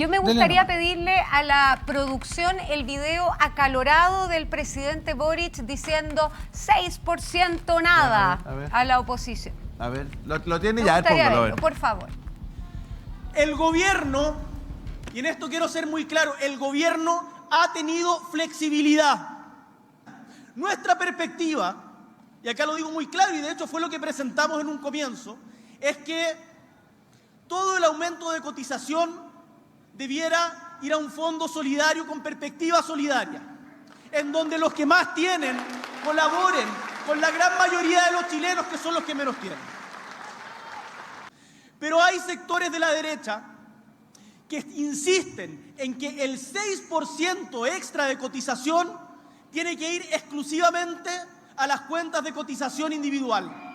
Yo me gustaría pedirle a la producción el video acalorado del presidente Boric diciendo 6% nada a la oposición. A ver, lo tiene Me ya, gustaría póngalo, verlo, por favor. El gobierno, y en esto quiero ser muy claro, el gobierno ha tenido flexibilidad. Nuestra perspectiva, y acá lo digo muy claro, y de hecho fue lo que presentamos en un comienzo, es que todo el aumento de cotización debiera ir a un fondo solidario con perspectiva solidaria, en donde los que más tienen colaboren con la gran mayoría de los chilenos, que son los que menos tienen. Pero hay sectores de la derecha que insisten en que el 6% extra de cotización tiene que ir exclusivamente a las cuentas de cotización individual.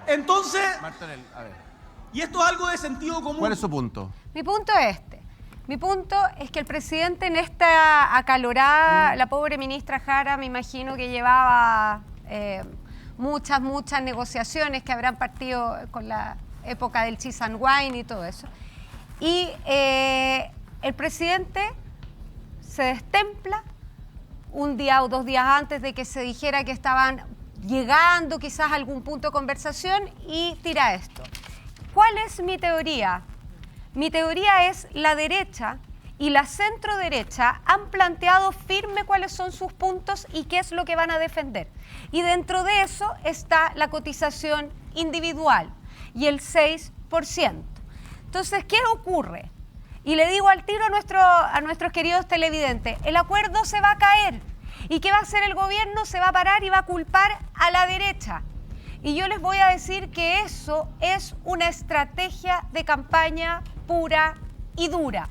Entonces, Martorell, a ver. y esto es algo de sentido común. ¿Cuál es su punto? Mi punto es este. Mi punto es que el presidente en esta acalorada, la pobre ministra Jara, me imagino que llevaba muchas negociaciones que habrán partido con la época del cheese and wine y todo eso. Y el presidente se destempla un día o 2 días antes de que se dijera que estaban llegando quizás a algún punto de conversación y tira esto. ¿Cuál es mi teoría? Mi teoría es la derecha y la centro derecha han planteado firme cuáles son sus puntos y qué es lo que van a defender. Y dentro de eso está la cotización individual y el 6%. Entonces, ¿qué ocurre? Y le digo al tiro a nuestros queridos televidentes, el acuerdo se va a caer. ¿Y qué va a hacer el gobierno? Se va a parar y va a culpar a la derecha. Y yo les voy a decir que eso es una estrategia de campaña pura y dura.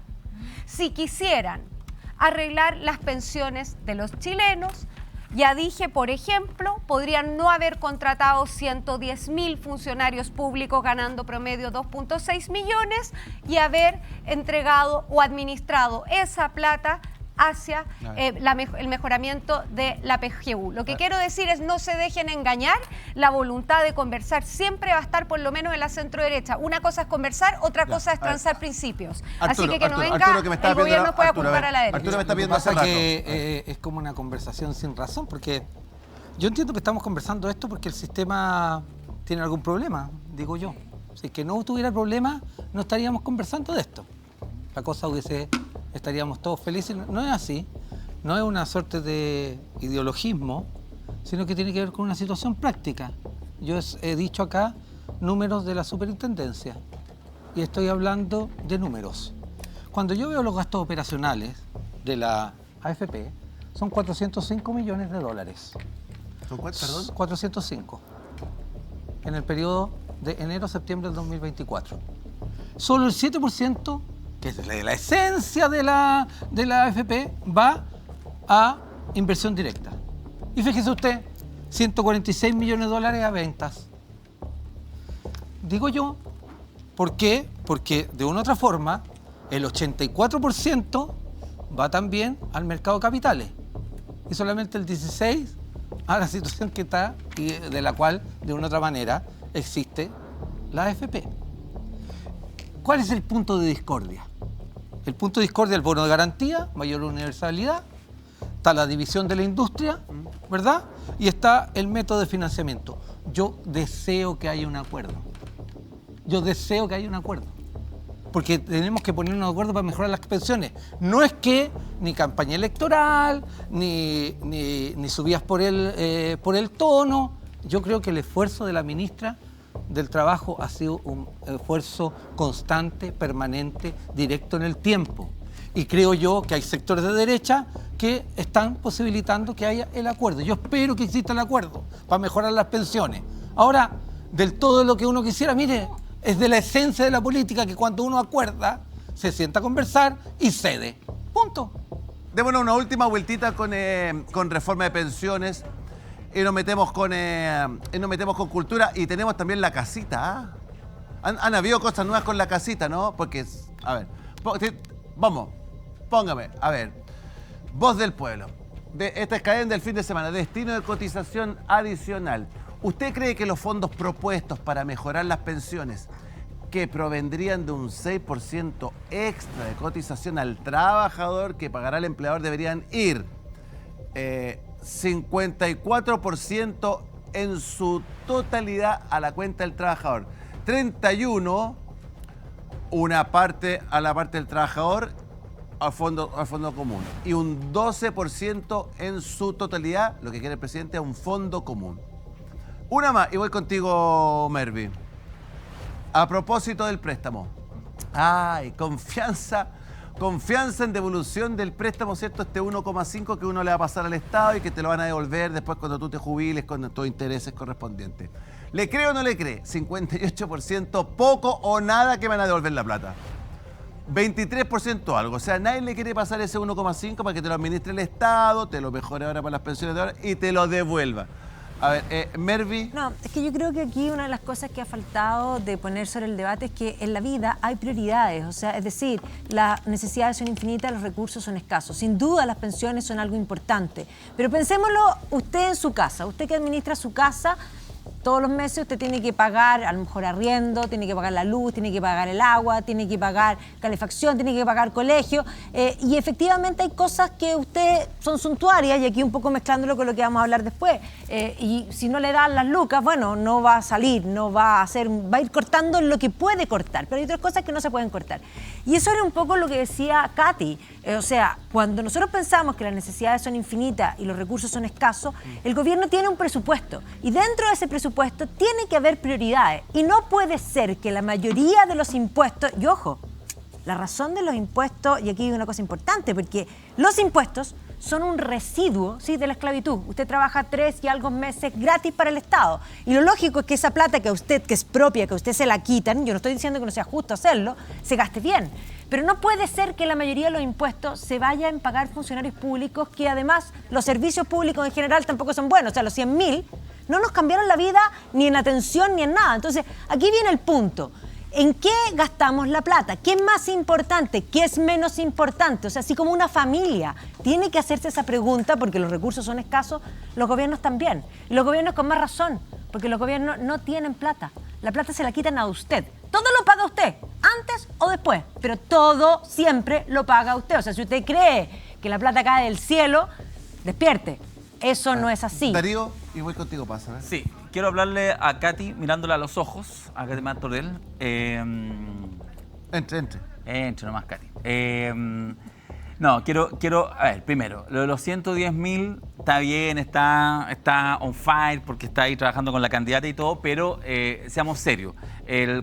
Si quisieran arreglar las pensiones de los chilenos, ya dije, por ejemplo, podrían no haber contratado 110.000 funcionarios públicos ganando promedio 2.6 millones y haber entregado o administrado esa plata hacia el mejoramiento de la PGU. Lo que quiero decir es no se dejen engañar, la voluntad de conversar siempre va a estar por lo menos en la centro derecha. Una cosa es conversar, otra cosa es transar principios. Arturo, así que no venga, que el gobierno pueda culpar a la derecha. Arturo me está pidiendo Pasa hace rato. que es como una conversación sin razón, porque yo entiendo que estamos conversando esto porque el sistema tiene algún problema, digo yo. Si que no tuviera problema, no estaríamos conversando de esto. La cosa estaríamos todos felices. No es así, no es una suerte de ideologismo, sino que tiene que ver con una situación práctica. Yo he dicho acá números de la superintendencia y estoy hablando de números. Cuando yo veo los gastos operacionales de la AFP, son 405 millones de dólares. ¿Son cuántos, perdón? 405 en el periodo de enero a septiembre del 2024. Solo el 7%, que es la esencia de la AFP, va a inversión directa. Y fíjese usted, 146 millones de dólares a ventas. Digo yo, ¿por qué? Porque de una u otra forma, el 84% va también al mercado de capitales. Y solamente el 16% a la situación que está y de la cual, de una u otra manera, existe la AFP. ¿Cuál es el punto de discordia? El punto de discordia es el bono de garantía, mayor universalidad, está la división de la industria, ¿verdad? Y está el método de financiamiento. Yo deseo que haya un acuerdo. Yo deseo que haya un acuerdo. Porque tenemos que ponernos de acuerdo para mejorar las pensiones. No es que ni campaña electoral, ni subidas por el tono. Yo creo que el esfuerzo de la ministra del Trabajo ha sido un esfuerzo constante, permanente, directo en el tiempo. Y creo yo que hay sectores de derecha que están posibilitando que haya el acuerdo. Yo espero que exista el acuerdo para mejorar las pensiones. Ahora, del todo lo que uno quisiera, mire, es de la esencia de la política que cuando uno acuerda, se sienta a conversar y cede. Punto. Démonos una última vueltita con reforma de pensiones. Y nos metemos con cultura y tenemos también la casita. Han habido cosas nuevas con la casita, ¿no? Porque, a ver, vamos, póngame, a ver, Voz del Pueblo. Esta es cadena del fin de semana, destino de cotización adicional. ¿Usted cree que los fondos propuestos para mejorar las pensiones, que provendrían de un 6% extra de cotización al trabajador que pagará el empleador, deberían ir 54% en su totalidad a la cuenta del trabajador, 31% una parte a la parte del trabajador al fondo común y un 12% en su totalidad, lo que quiere el presidente, a un fondo común? Una más, y voy contigo, Mervi. A propósito del préstamo. Ay, confianza en devolución del préstamo, ¿cierto? Este 1,5 que uno le va a pasar al Estado y que te lo van a devolver después cuando tú te jubiles con tus intereses correspondientes. ¿Le cree o no le cree? 58%, poco o nada que van a devolver la plata. 23% algo. O sea, nadie le quiere pasar ese 1,5 para que te lo administre el Estado, te lo mejore ahora para las pensiones de ahora y te lo devuelva. A ver, Mervi. No, es que yo creo que aquí una de las cosas que ha faltado de poner sobre el debate es que en la vida hay prioridades. O sea, es decir, las necesidades son infinitas, los recursos son escasos. Sin duda las pensiones son algo importante. Pero pensémoslo usted en su casa, usted que administra su casa. Todos los meses usted tiene que pagar, a lo mejor arriendo, tiene que pagar la luz, tiene que pagar el agua, tiene que pagar calefacción, tiene que pagar colegio. Y efectivamente hay cosas que usted son suntuarias, y aquí un poco mezclándolo con lo que vamos a hablar después. Y si no le dan las lucas, bueno, no va a salir, no va a hacer, va a ir cortando lo que puede cortar, pero hay otras cosas que no se pueden cortar. Y eso era un poco lo que decía Katy. O sea, cuando nosotros pensamos que las necesidades son infinitas y los recursos son escasos, el gobierno tiene un presupuesto y dentro de ese presupuesto tiene que haber prioridades y no puede ser que la mayoría de los impuestos, y ojo, la razón de los impuestos, y aquí hay una cosa importante, porque los impuestos son un residuo, ¿sí?, de la esclavitud. Usted trabaja 3 y algo meses gratis para el Estado. Y lo lógico es que esa plata que a usted, que es propia, que a usted se la quitan, yo no estoy diciendo que no sea justo hacerlo, se gaste bien. Pero no puede ser que la mayoría de los impuestos se vaya en pagar funcionarios públicos, que además los servicios públicos en general tampoco son buenos. O sea, los 100.000 no nos cambiaron la vida ni en atención ni en nada. Entonces, aquí viene el punto. ¿En qué gastamos la plata? ¿Qué es más importante? ¿Qué es menos importante? O sea, así como una familia tiene que hacerse esa pregunta, porque los recursos son escasos, los gobiernos también. Y los gobiernos con más razón, porque los gobiernos no tienen plata. La plata se la quitan a usted. Todo lo paga usted, antes o después, pero todo siempre lo paga usted. O sea, si usted cree que la plata cae del cielo, despierte. Eso no es así. Darío, y voy contigo, pasa, ¿eh? Sí, quiero hablarle a Katy mirándola a los ojos, a Katy Martorell. Entre nomás, Katy. No, quiero, a ver, primero, lo de los 110.000 está bien, está on fire porque está ahí trabajando con la candidata y todo, pero seamos serios.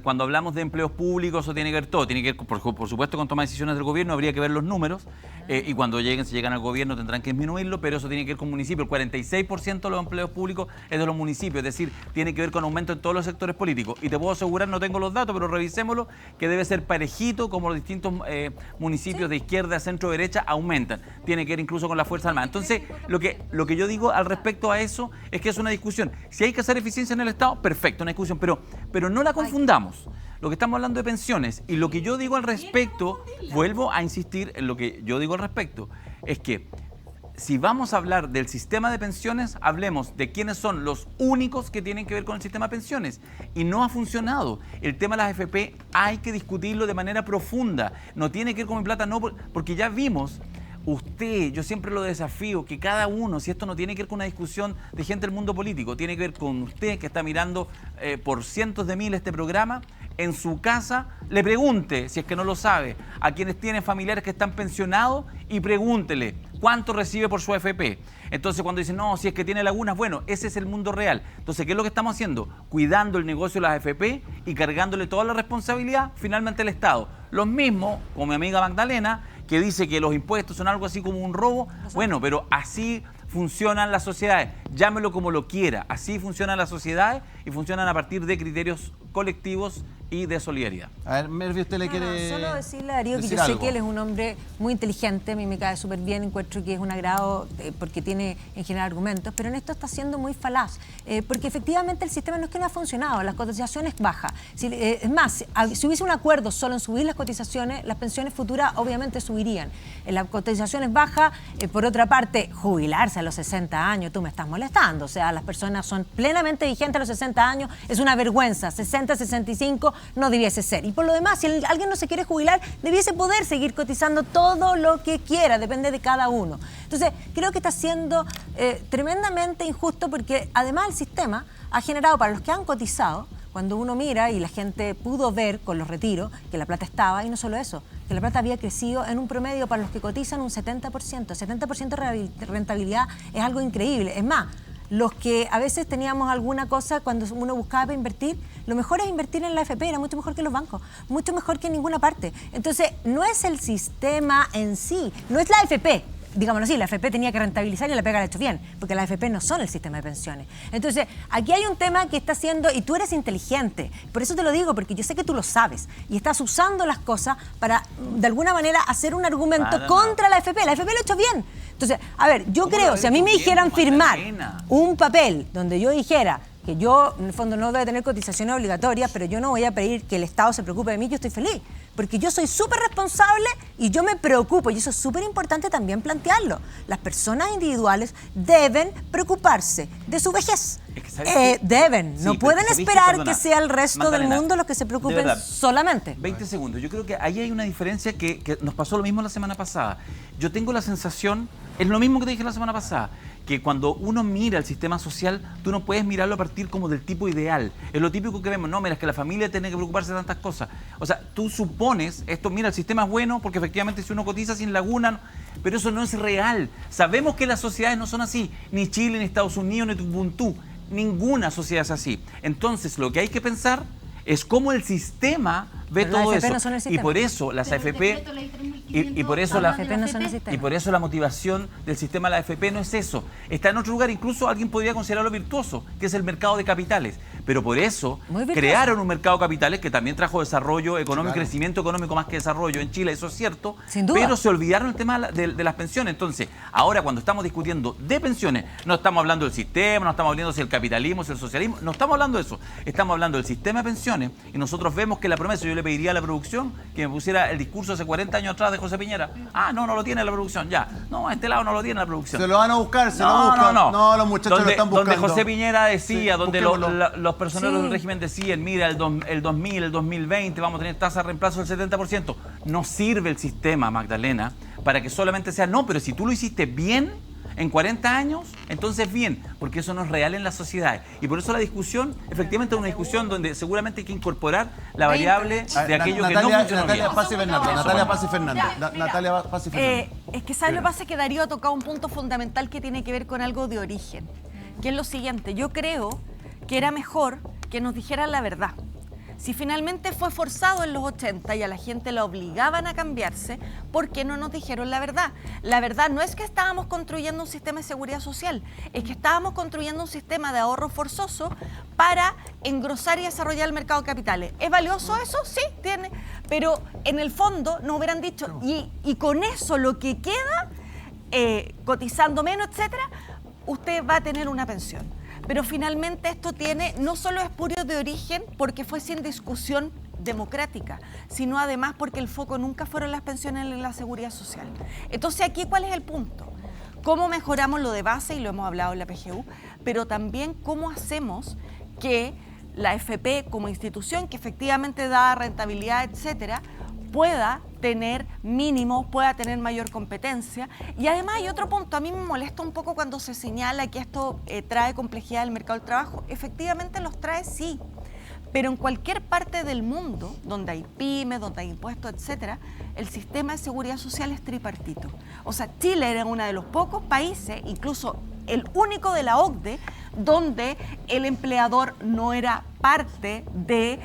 Cuando hablamos de empleos públicos, eso tiene que ver todo, tiene que ver, por supuesto, con toma de decisiones del gobierno, habría que ver los números, y cuando si llegan al gobierno tendrán que disminuirlo, pero eso tiene que ver con municipios. El 46% de los empleos públicos es de los municipios, es decir, tiene que ver con aumento en todos los sectores políticos. Y te puedo asegurar, no tengo los datos, pero revisémoslo, que debe ser parejito como los distintos municipios de izquierda, centro, derecha aumentan. Tiene que ver incluso con la Fuerza Armada. Entonces, lo que yo digo al respecto a eso es que es una discusión. Si hay que hacer eficiencia en el Estado, perfecto, una discusión, pero no la confundamos. Lo que estamos hablando de pensiones y lo que yo digo al respecto, vuelvo a insistir en lo que yo digo al respecto, es que si vamos a hablar del sistema de pensiones, hablemos de quiénes son los únicos que tienen que ver con el sistema de pensiones. Y no ha funcionado. El tema de las AFP hay que discutirlo de manera profunda. No tiene que ver con mi plata, no, porque ya vimos. Usted, yo siempre lo desafío, que cada uno, si esto no tiene que ver con una discusión de gente del mundo político, tiene que ver con usted que está mirando por cientos de miles este programa, en su casa, le pregunte, si es que no lo sabe, a quienes tienen familiares que están pensionados y pregúntele cuánto recibe por su AFP. Entonces cuando dicen, no, si es que tiene lagunas, bueno, ese es el mundo real. Entonces, ¿qué es lo que estamos haciendo? Cuidando el negocio de las AFP y cargándole toda la responsabilidad finalmente al Estado. Los mismos, como mi amiga Magdalena, que dice que los impuestos son algo así como un robo. Bueno, pero así funcionan las sociedades. Llámelo como lo quiera. Así funcionan las sociedades y funcionan a partir de criterios colectivos y de solidaridad. A ver, Mervi, ¿usted le quiere solo decirle a Darío que yo sé que él es un hombre muy inteligente, a mí me cae súper bien, encuentro que es un agrado porque tiene en general argumentos, pero en esto está siendo muy falaz, porque efectivamente el sistema no es que no ha funcionado, las cotizaciones bajan. Es más, si hubiese un acuerdo solo en subir las cotizaciones, las pensiones futuras obviamente subirían. Las cotizaciones bajas, por otra parte, jubilarse a los 60 años, tú me estás molestando. O sea, las personas son plenamente vigentes a los 60 años, es una vergüenza. 60, 65 no debiese ser. Y por lo demás, si alguien no se quiere jubilar, debiese poder seguir cotizando todo lo que quiera, depende de cada uno. Entonces, creo que está siendo tremendamente injusto porque además el sistema ha generado para los que han cotizado, cuando uno mira y la gente pudo ver con los retiros que la plata estaba, y no solo eso, que la plata había crecido en un promedio para los que cotizan un 70%. 70% de rentabilidad es algo increíble. Es más, los que a veces teníamos alguna cosa cuando uno buscaba para invertir, lo mejor es invertir en la AFP, era mucho mejor que los bancos, mucho mejor que en ninguna parte. Entonces, no es el sistema en sí, no es la AFP. Digámoslo así, la AFP tenía que rentabilizar y la pega la ha hecho bien, porque las AFP no son el sistema de pensiones. Entonces, aquí hay un tema que está haciendo, y tú eres inteligente, por eso te lo digo, porque yo sé que tú lo sabes, y estás usando las cosas para, de alguna manera, hacer un argumento contra la AFP. La AFP lo ha hecho bien. Entonces, a ver, yo creo, si a mí me dijeran firmar un papel donde yo dijera que yo, en el fondo, no voy a tener cotizaciones obligatorias, pero yo no voy a pedir que el Estado se preocupe de mí, yo estoy feliz. Porque yo soy súper responsable y yo me preocupo, y eso es súper importante también plantearlo. Las personas individuales deben preocuparse de su vejez. Deben, sí, no pueden esperar que sea el resto Magdalena, del mundo los que se preocupen solamente. 20 segundos, yo creo que ahí hay una diferencia que nos pasó lo mismo la semana pasada. Yo tengo la sensación, es lo mismo que te dije la semana pasada, que cuando uno mira el sistema social, tú no puedes mirarlo a partir como del tipo ideal. Es lo típico que vemos, no, mira, es que la familia tiene que preocuparse de tantas cosas. O sea, tú supones, esto, mira, el sistema es bueno porque efectivamente si uno cotiza sin laguna, pero eso no es real. Sabemos que las sociedades no son así, ni Chile, ni Estados Unidos, ni Ubuntu. Ninguna sociedad es así. Entonces, lo que hay que pensar es cómo el sistema ve pero todo eso. No y por eso las AFP y por eso la motivación del sistema de la AFP no es eso. Está en otro lugar, incluso alguien podría considerarlo virtuoso, que es el mercado de capitales. Pero por eso crearon un mercado de capitales que también trajo desarrollo económico, crecimiento económico más que desarrollo en Chile, eso es cierto. Sin duda. Pero se olvidaron el tema de las pensiones. Entonces, ahora cuando estamos discutiendo de pensiones, no estamos hablando del sistema, no estamos hablando si el capitalismo, si el socialismo, no estamos hablando de eso. Estamos hablando del sistema de pensiones y nosotros vemos que la promesa, yo le pediría a la producción que me pusiera el discurso hace 40 años atrás de José Piñera. Ah, no lo tiene la producción, ya. No, a este lado no lo tiene la producción. Se lo van a buscar, lo buscan. No, los muchachos lo están buscando. Donde José Piñera decía, donde los personeros del régimen decían, mira, el 2000, el 2020 vamos a tener tasa de reemplazo del 70%. No sirve el sistema, Magdalena, para que solamente sea, no, pero si tú lo hiciste bien en 40 años, entonces bien, porque eso no es real en las sociedades. Y por eso la discusión, efectivamente, es una discusión donde seguramente hay que incorporar la variable de aquello que no funciona bien. Natalia Paz y Fernández. Es que ¿sabes lo que pasa? Que Darío ha tocado un punto fundamental que tiene que ver con algo de origen, que es lo siguiente. Yo creo que era mejor que nos dijeran la verdad. Si finalmente fue forzado en los 80 y a la gente la obligaban a cambiarse, ¿por qué no nos dijeron la verdad? La verdad no es que estábamos construyendo un sistema de seguridad social, es que estábamos construyendo un sistema de ahorro forzoso para engrosar y desarrollar el mercado de capitales. ¿Es valioso eso? Sí, tiene. Pero en el fondo nos hubieran dicho, y con eso lo que queda, cotizando menos, etcétera, usted va a tener una pensión. Pero finalmente esto tiene, no solo espurio de origen porque fue sin discusión democrática, sino además porque el foco nunca fueron las pensiones en la seguridad social. Entonces aquí, ¿cuál es el punto? ¿Cómo mejoramos lo de base? Y lo hemos hablado en la PGU, pero también cómo hacemos que la AFP como institución que efectivamente da rentabilidad, etcétera, pueda tener mínimos, pueda tener mayor competencia. Y además hay otro punto, a mí me molesta un poco cuando se señala que esto trae complejidad al mercado del trabajo. Efectivamente los trae, sí, pero en cualquier parte del mundo, donde hay pymes, donde hay impuestos, etcétera, el sistema de seguridad social es tripartito. O sea, Chile era uno de los pocos países, incluso el único de la OCDE, donde el empleador no era parte de,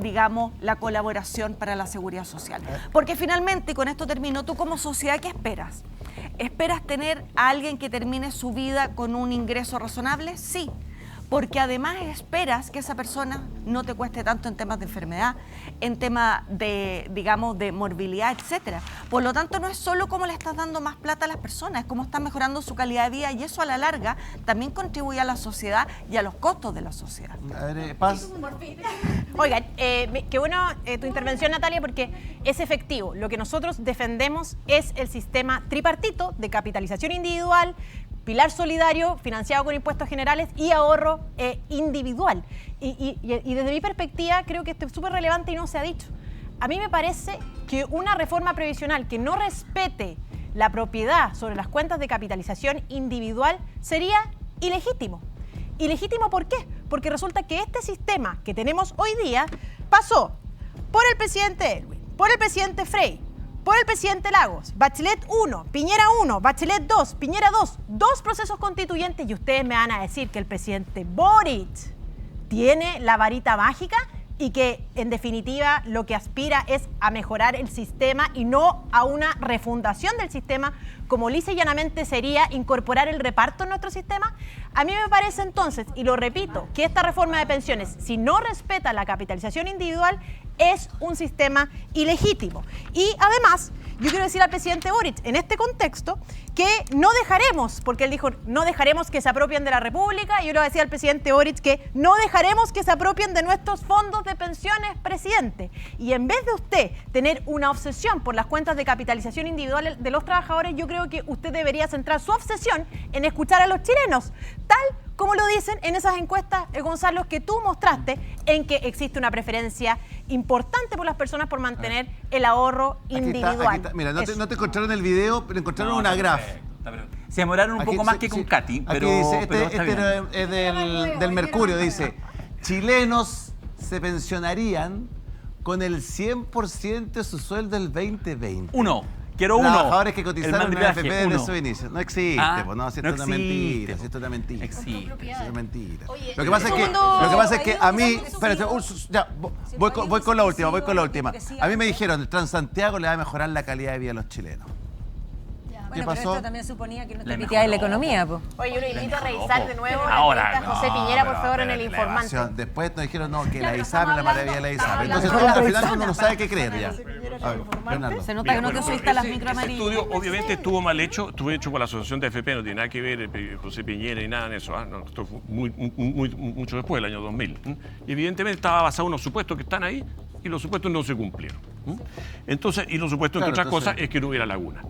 digamos, la colaboración para la seguridad social. Porque finalmente, y con esto termino, tú como sociedad, ¿qué esperas? ¿Esperas tener a alguien que termine su vida con un ingreso razonable? Sí. Porque además esperas que esa persona no te cueste tanto en temas de enfermedad, en temas de, digamos, de morbilidad, etcétera. Por lo tanto, no es solo cómo le estás dando más plata a las personas, es cómo estás mejorando su calidad de vida y eso a la larga también contribuye a la sociedad y a los costos de la sociedad. A ver, Paz. Oigan, qué bueno tu intervención, Natalia, porque es efectivo. Lo que nosotros defendemos es el sistema tripartito de capitalización individual, pilar solidario financiado con impuestos generales y ahorro individual. Y desde mi perspectiva creo que esto es súper relevante y no se ha dicho. A mí me parece que una reforma previsional que no respete la propiedad sobre las cuentas de capitalización individual sería ilegítimo. ¿Ilegítimo por qué? Porque resulta que este sistema que tenemos hoy día pasó por el presidente Elwin, por el presidente Frey, por el presidente Lagos, Bachelet 1, Piñera 1, Bachelet 2, Piñera 2, 2 procesos constituyentes, y ustedes me van a decir que el presidente Boric tiene la varita mágica y que en definitiva lo que aspira es a mejorar el sistema y no a una refundación del sistema, como lisa y llanamente sería incorporar el reparto en nuestro sistema. A mí me parece entonces, y lo repito, que esta reforma de pensiones, si no respeta la capitalización individual, es un sistema ilegítimo. Y además, yo quiero decir al presidente Boric, en este contexto, que no dejaremos, porque él dijo, no dejaremos que se apropien de la República, y yo le decía al presidente Boric que no dejaremos que se apropien de nuestros fondos de pensiones, presidente. Y en vez de usted tener una obsesión por las cuentas de capitalización individual de los trabajadores, yo creo que usted debería centrar su obsesión en escuchar a los chilenos, tal como lo dicen en esas encuestas, Gonzalo, que tú mostraste, en que existe una preferencia importante por las personas por mantener el ahorro individual. Aquí está. Mira, no te encontraron el video, pero encontraron una graf. Se demoraron un poco más que con Katy, pero dice, está bien. es del Mercurio, dice, chilenos se pensionarían con el 100% de su sueldo del 2020. Quiero uno. Trabajadores que cotizaron en la AFP desde uno. su inicio. No existe, pues no, si esto es una mentira, si esto es una mentira. Existe. Es una mentira. Oye, Lo que pasa es que a mí, espérate, ya, voy con la última. A mí me dijeron, el Transantiago le va a mejorar la calidad de vida a los chilenos. Bueno, pasó? pero esto también suponía que no te Le metía en la mejoró. economía, pues. Oye, yo le invito a revisar de nuevo Ahora, la entrevista a José Piñera, por favor, en el Espérate, la Informante. evasión. Después nos dijeron, no, que la pero ISAPRE, la estamos maravilla de la hablando- ISAPRE. estamos Entonces, hablando al de final la uno no sabe qué creer ya. Informante. A ver, Leonardo. Se nota que no te subiste a las micro Ese amarillas. estudio obviamente estuvo mal hecho, estuvo hecho por la Asociación de FP, no tiene nada que ver José Piñera y nada de eso. No, esto fue mucho después, del año 2000. Y evidentemente estaba basado en unos supuestos que están ahí y los supuestos no se cumplieron. Entonces, y los supuestos, entre Claro, otras entonces- cosas, es que no hubiera laguna.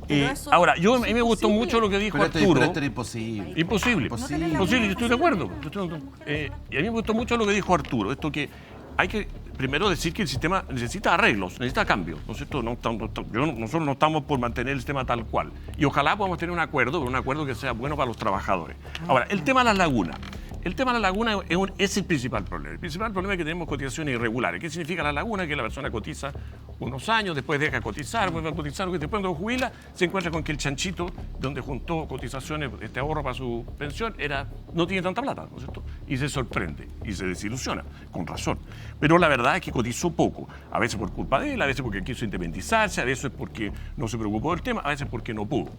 eso Ahora, a mí me es gustó imposible. mucho lo que dijo Pero Arturo. esto era imposible. Imposible. Imposible. Imposible, yo estoy de acuerdo. Y a mí me gustó mucho lo que dijo Arturo, esto que hay que primero decir que el sistema necesita arreglos, necesita cambios, ¿no es cierto? Nosotros no estamos por mantener el sistema tal cual. Y ojalá podamos tener un acuerdo que sea bueno para los trabajadores. Ahora, el tema de las lagunas. El tema de la laguna es el principal problema. El principal problema es que tenemos cotizaciones irregulares. ¿Qué significa la laguna? Que la persona cotiza unos años, después deja de cotizar, vuelve a cotizar, después cuando jubila se encuentra con que el chanchito donde juntó cotizaciones, este ahorro para su pensión, no tiene tanta plata, ¿no es cierto? Y se sorprende y se desilusiona, con razón. Pero la verdad es que cotizó poco, a veces por culpa de él, a veces porque quiso independizarse, a veces porque no se preocupó del tema, a veces porque no pudo.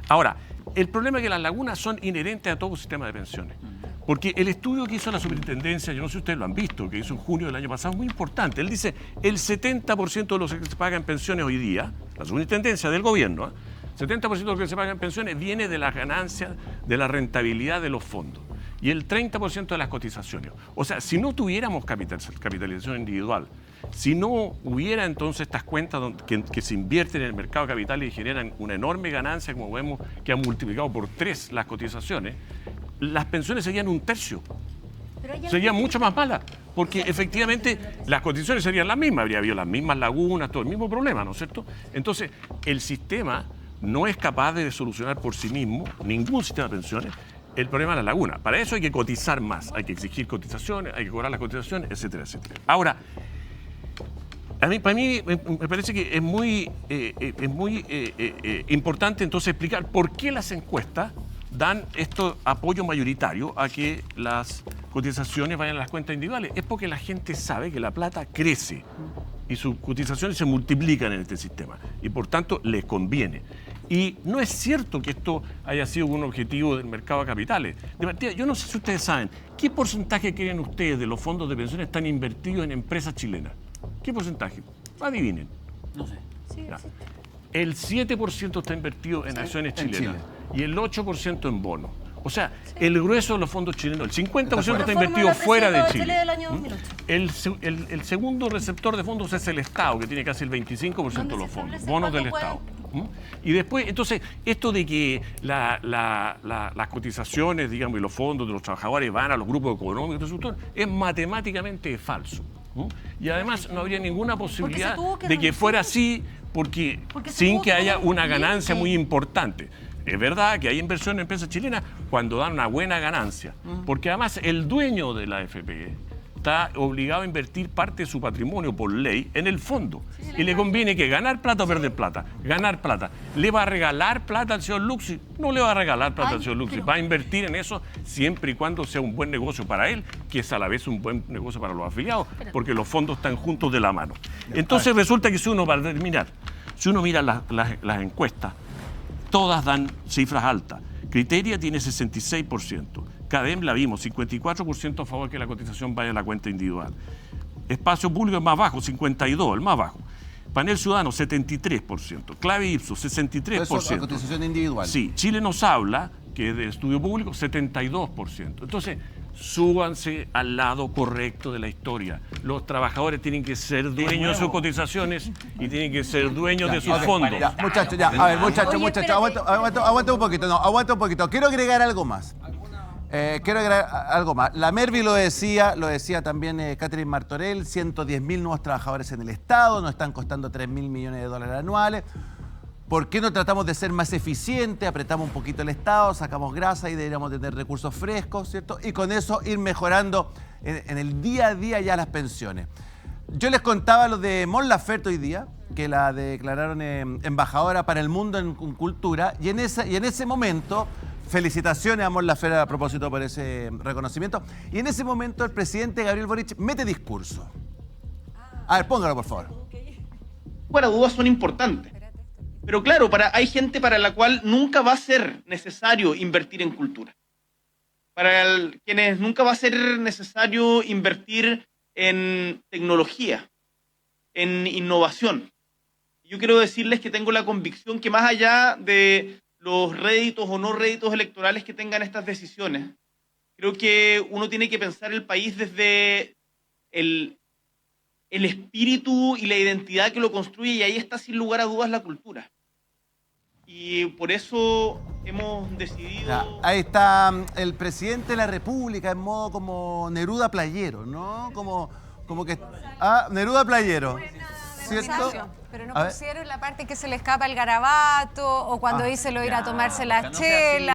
Ahora, el problema es que las lagunas son inherentes a todo sistema de pensiones. Porque el estudio que hizo la superintendencia, yo no sé si ustedes lo han visto, que hizo en junio del año pasado, es muy importante. Él dice, el 70% de los que se pagan pensiones hoy día, la superintendencia del gobierno, 70% de los que se pagan pensiones viene de las ganancias, de la rentabilidad de los fondos. Y el 30% de las cotizaciones. O sea, si no tuviéramos capitalización individual, si no hubiera entonces estas cuentas que se invierten en el mercado de capitales y generan una enorme ganancia, como vemos que han multiplicado por 3 las cotizaciones, las pensiones serían un tercio. Serían mucho más malas, porque efectivamente las cotizaciones serían las mismas, habría habido las mismas lagunas, todo el mismo problema, ¿no es cierto? Entonces, el sistema no es capaz de solucionar por sí mismo, ningún sistema de pensiones, el problema de la laguna. Para eso hay que cotizar más, hay que exigir cotizaciones, hay que cobrar las cotizaciones, etcétera, etcétera. Ahora, para mí me parece que es muy importante entonces explicar por qué las encuestas dan esto apoyo mayoritario a que las cotizaciones vayan a las cuentas individuales. Es porque la gente sabe que la plata crece y sus cotizaciones se multiplican en este sistema y por tanto les conviene. Y no es cierto que esto haya sido un objetivo del mercado de capitales. De partida, yo no sé si ustedes saben, ¿qué porcentaje creen ustedes de los fondos de pensiones están invertidos en empresas chilenas? ¿Qué porcentaje? Adivinen. No sé. Ya. El 7% está invertido en acciones en chilenas Chile. y el 8% en bonos. O sea, el grueso de los fondos chilenos, el 50% está Reforma invertido de la fuera de Presidencia Chile. Chile del año 2008. El segundo receptor de fondos es el Estado, que tiene casi el 25% de los fondos, bonos del Estado. Y después, entonces, esto de que las cotizaciones, digamos, y los fondos de los trabajadores van a los grupos económicos es matemáticamente falso. Y además no habría ninguna posibilidad de que fuera así, porque sin que haya una ganancia muy importante. Es verdad que hay inversión en empresas chilenas cuando dan una buena ganancia, porque además el dueño de la AFP está obligado a invertir parte de su patrimonio por ley en el fondo. Y le conviene que ganar plata o perder plata. Ganar plata. ¿Le va a regalar plata al señor Luxi? No le va a regalar plata al señor Luxi. Va a invertir en eso siempre y cuando sea un buen negocio para él, que es a la vez un buen negocio para los afiliados, porque los fondos están juntos de la mano. Entonces resulta que si uno va a determinar, si uno mira las encuestas, todas dan cifras altas. Criteria tiene 66%. CADEM la vimos, 54% a favor de que la cotización vaya a la cuenta individual. Espacio Público es más bajo, 52%, el más bajo. Panel Ciudadano, 73%. Clave Ipsos, 63%. Eso es la cotización individual. Sí. Chile Nos Habla, que es de estudio público, 72%. Entonces, súbanse al lado correcto de la historia. Los trabajadores tienen que ser dueños de sus cotizaciones y tienen que ser dueños de sus fondos. Ya, muchachos, ya. A ver, muchachos, aguanta un poquito. No, aguanta un poquito. Quiero agregar algo más. La Mervi lo decía también Catherine Martorell, 110.000 nuevos trabajadores en el Estado, nos están costando 3.000 millones de dólares anuales. ¿Por qué no tratamos de ser más eficientes? Apretamos un poquito el Estado, sacamos grasa y deberíamos tener recursos frescos, ¿cierto? Y con eso ir mejorando en el día a día ya las pensiones. Yo les contaba lo de Mon Laferte hoy día, que la declararon embajadora para el mundo en cultura, y en ese momento... Felicitaciones a Mon Laferte a propósito por ese reconocimiento. Y en ese momento el presidente Gabriel Boric mete discurso. A ver, póngalo, por favor. Fuera dudas son importantes. Pero claro, hay gente para la cual nunca va a ser necesario invertir en cultura. Para quienes nunca va a ser necesario invertir en tecnología, en innovación. Yo quiero decirles que tengo la convicción que más allá de los réditos o no réditos electorales que tengan estas decisiones, creo que uno tiene que pensar el país desde el espíritu y la identidad que lo construye, y ahí está sin lugar a dudas la cultura. Y por eso hemos decidido... Ya, ahí está el presidente de la República en modo como Neruda playero, ¿no? Como que... Neruda playero. ¿Cierto? Pero no pusieron la parte que se le escapa el garabato o cuando dice lo ir a tomarse la chela.